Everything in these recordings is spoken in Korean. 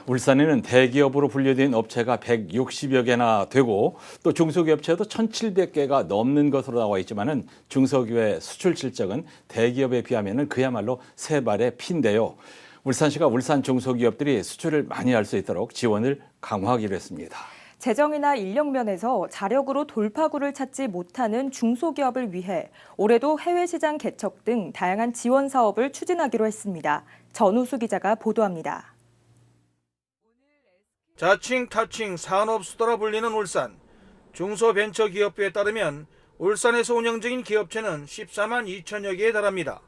울산에는 대기업으로 분류된 업체가 160여 개나 되고 또 중소기업체도 1,700개가 넘는 것으로 나와 있지만은 중소기업의 수출 실적은 대기업에 비하면은 그야말로 세 발의 피인데요. 울산시가 울산 중소기업들이 수출을 많이 할 수 있도록 지원을 강화하기로 했습니다. 재정이나 인력 면에서 자력으로 돌파구를 찾지 못하는 중소기업을 위해 올해도 해외 시장 개척 등 다양한 지원 사업을 추진하기로 했습니다. 전우수 기자가 보도합니다. 자칭 타칭 산업수도라 불리는 울산. 중소벤처기업부에 따르면 울산에서 운영 중인 기업체는 14만 2천여 개에 달합니다.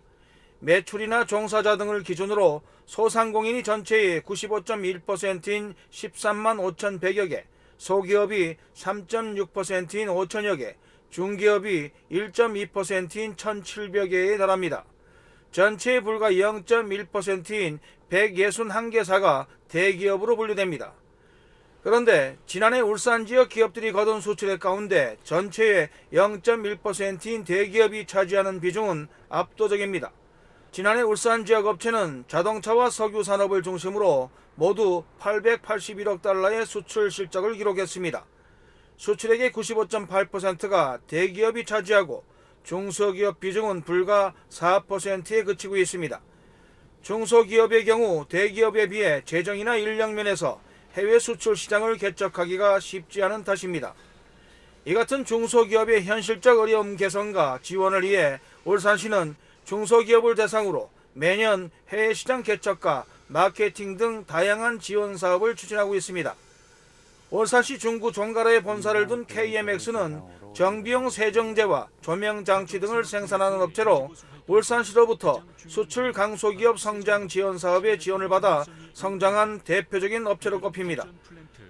매출이나 종사자 등을 기준으로 소상공인이 전체의 95.1%인 13만 5,100여 개, 소기업이 3.6%인 5천여 개, 중기업이 1.2%인 1,700개에 달합니다. 전체의 불과 0.1%인 161개사가 대기업으로 분류됩니다. 그런데 지난해 울산 지역 기업들이 거둔 수출액 가운데 전체의 0.1%인 대기업이 차지하는 비중은 압도적입니다. 지난해 울산 지역 업체는 자동차와 석유 산업을 중심으로 모두 881억 달러의 수출 실적을 기록했습니다. 수출액의 95.8%가 대기업이 차지하고 중소기업 비중은 불과 4%에 그치고 있습니다. 중소기업의 경우 대기업에 비해 재정이나 인력 면에서 해외 수출 시장을 개척하기가 쉽지 않은 탓입니다. 이 같은 중소기업의 현실적 어려움 개선과 지원을 위해 울산시는 중소기업을 대상으로 매년 해외 시장 개척과 마케팅 등 다양한 지원 사업을 추진하고 있습니다. 울산시 중구 종가로에 본사를 둔 KMX는 정비용 세정제와 조명장치 등을 생산하는 업체로 울산시로부터 수출 강소기업 성장 지원 사업에 지원을 받아 성장한 대표적인 업체로 꼽힙니다.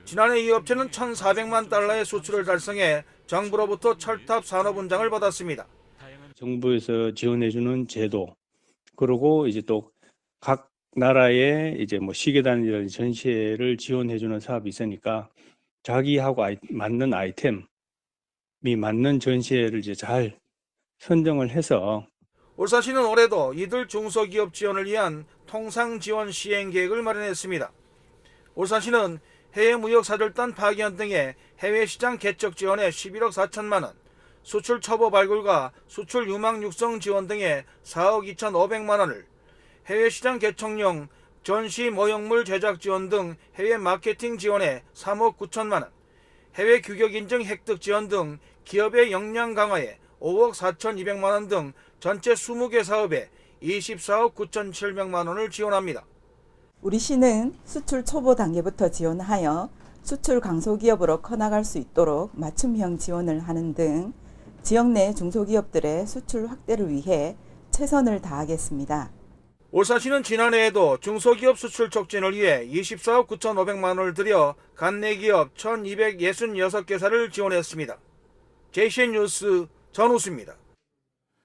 지난해 이 업체는 1,400만 달러의 수출을 달성해 정부로부터 철탑 산업훈장을 받았습니다. 정부에서 지원해주는 제도, 그리고 이제 또 각 나라의 이제 뭐 시계단이라든지 전시회를 지원해주는 사업이 있으니까 자기하고 맞는 아이템이 맞는 전시회를 이제 잘 선정을 해서 울산시는 올해도 이들 중소기업 지원을 위한 통상 지원 시행 계획을 마련했습니다. 울산시는 해외 무역 사절단 파견 등의 해외 시장 개척 지원에 11억 4천만 원, 수출 초보 발굴과 수출 유망 육성 지원 등의 4억 2,500만 원을, 해외 시장 개척용 전시 모형물 제작 지원 등 해외 마케팅 지원에 3억 9천만 원, 해외 규격 인증 획득 지원 등 기업의 역량 강화에 5억 4,200만 원 등 전체 20개 사업에 24억 9,700만 원을 지원합니다. 우리 시는 수출 초보 단계부터 지원하여 수출 강소기업으로 커나갈 수 있도록 맞춤형 지원을 하는 등 지역 내 중소기업들의 수출 확대를 위해 최선을 다하겠습니다. 울산시는 지난해에도 중소기업 수출 촉진을 위해 24억 9,500만 원을 들여 관내 기업 1,266개사를 지원했습니다. JCN 뉴스 전우수입니다.